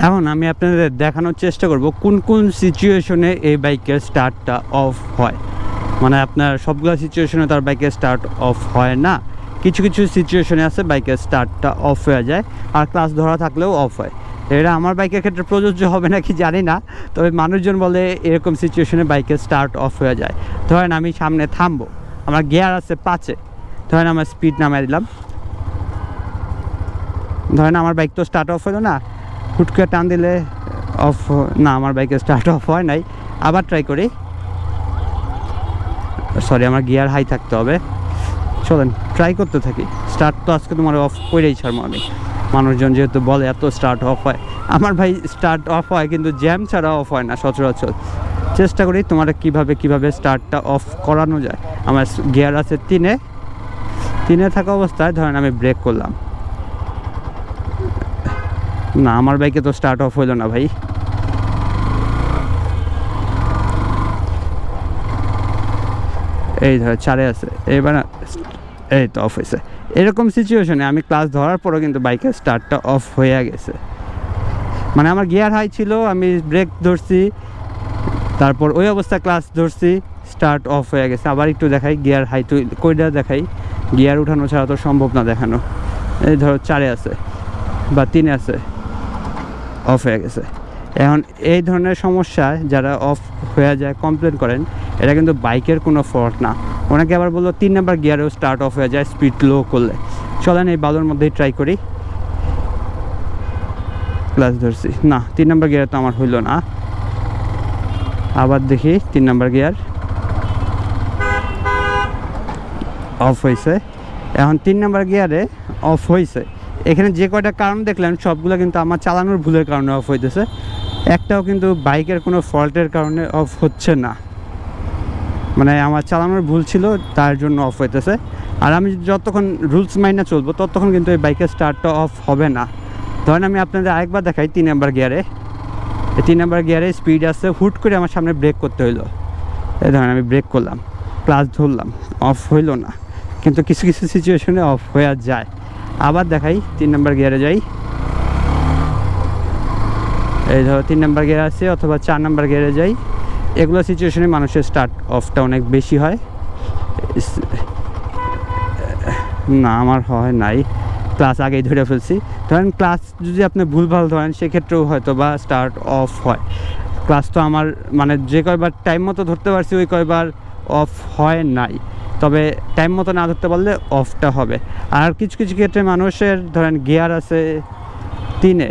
এখন আমি আপনাদের দেখানোর চেষ্টা করব কোন কোন সিচুয়েশনে এই বাইকের স্টার্টটা অফ হয়। মানে আপনার সবগুলো সিচুয়েশনে তার বাইকের স্টার্ট অফ হয় না, কিছু কিছু সিচুয়েশনে আছে বাইকের স্টার্টটা অফ হয়ে যায় আর ক্লাস ধরা থাকলেও অফ হয়। এটা আমার বাইকের ক্ষেত্রে প্রযোজ্য হবে নাকি জানি না, তবে মানুষজন বলে এরকম সিচুয়েশনে বাইকের স্টার্ট অফ হয়ে যায়। ধরেন আমি সামনে থামবো, আমার গিয়ার আছে 5-এ, ধরেন আমার স্পিড নামিয়ে দিলাম, ধরেন আমার বাইক তো স্টার্ট অফ হলো না, হুট করে টান দিলে অফ না, আমার বাইকের স্টার্ট অফ হয় নাই। আবার ট্রাই করি, সরি আমার গিয়ার হাই থাকতে হবে। চলেন ট্রাই করতে থাকি। স্টার্ট তো আজকে তোমার অফ করেই ছাড়বো আমি, মানুষজন যেহেতু বলে এত স্টার্ট অফ হয়। আমার ভাই স্টার্ট অফ হয় কিন্তু জ্যাম ছাড়া অফ হয় না সচরাচর। চেষ্টা করি তোমার কিভাবে স্টার্টটা অফ করানো যায়। আমার গিয়ার আছে 3-এ থাকা অবস্থায় ধরেন আমি ব্রেক করলাম, না আমার বাইকে তো স্টার্ট অফ হইল না ভাই। এই ধর 4-এ আছে, এবার এই তো অফ হয়েছে। এরকম সিচুয়েশনে আমি ক্লাস ধরার পরও কিন্তু বাইকের স্টার্টটা অফ হয়ে গেছে। মানে আমার গিয়ার হাই ছিল, আমি ব্রেক ধরছি, তারপর ওই অবস্থা ক্লাস ধরছি, স্টার্ট অফ হয়ে গেছে। আবার একটু দেখাই গিয়ার হাই, তো কইটা দেখাই, গিয়ার উঠানো ছাড়া তো সম্ভব না দেখানো। এই ধরো 4-এ আছে বা 3-এ আছে, অফ হয়ে গেছে। এখন এই ধরনের সমস্যায় যারা অফ হয়ে যায় কমপ্লেন করেন, এটা কিন্তু বাইকের কোনো ফল্ট না। অনেকে আবার বললো 3 নাম্বার গিয়ারেও স্টার্ট অফ হয়ে যায় স্পিড লো করলে। চলেন এই বালুর মধ্যেই ট্রাই করি। ক্লাস ধরছি, না 3 নাম্বার গিয়ারে তো আমার হইল না। আবার দেখি 3 নাম্বার গিয়ার অফ হয়েছে। এখন 3 নাম্বার গিয়ারে অফ হয়েছে। এখানে যে কয়টা কারণ দেখলেন সবগুলো কিন্তু আমার চালানোর ভুলের কারণে অফ হইতেছে, একটাও কিন্তু বাইকের কোনো ফল্টের কারণে অফ হচ্ছে না। মানে আমার চালানোর ভুল ছিল তার জন্য অফ হইতেছে। আর আমি যতক্ষণ রুলস মাইনা চলবো ততক্ষণ কিন্তু এই বাইকের স্টার্টটা অফ হবে না। ধরেন আমি আপনাদের আরেকবার দেখাই 3 নাম্বার গিয়ারে, এই 3 নাম্বার গিয়ারে স্পিড আছে, হুট করে আমার সামনে ব্রেক করতে হইলো। এই ধরেন আমি ব্রেক করলাম, ক্লাচ ধরলাম, অফ হইল না। কিন্তু কিছু কিছু সিচুয়েশনে অফ হয়ে যায়। আবার দেখাই 3 নাম্বার গিয়ারে যাই, এই ধরো 3 নাম্বার গিয়ার আছে অথবা 4 নাম্বার গিয়ারে যাই। এগুলো সিচুয়েশনে মানুষের স্টার্ট অফটা অনেক বেশি হয়। না আমার হয় নাই, ক্লাস আগেই ধরে ফেলছি। ধরেন ক্লাস যদি আপনি ভুলভাল ধরেন সেক্ষেত্রেও হয়তো বা স্টার্ট অফ হয়। ক্লাস তো আমার মানে যে কয়বার টাইম মতো ধরতে পারছি ওই কয়বার অফ হয় নাই, তবে টাইম মতো না ধরতে পারলে অফটা হবে। আর কিছু কিছু ক্ষেত্রে মানুষের ধরেন গিয়ার আছে 3-এ,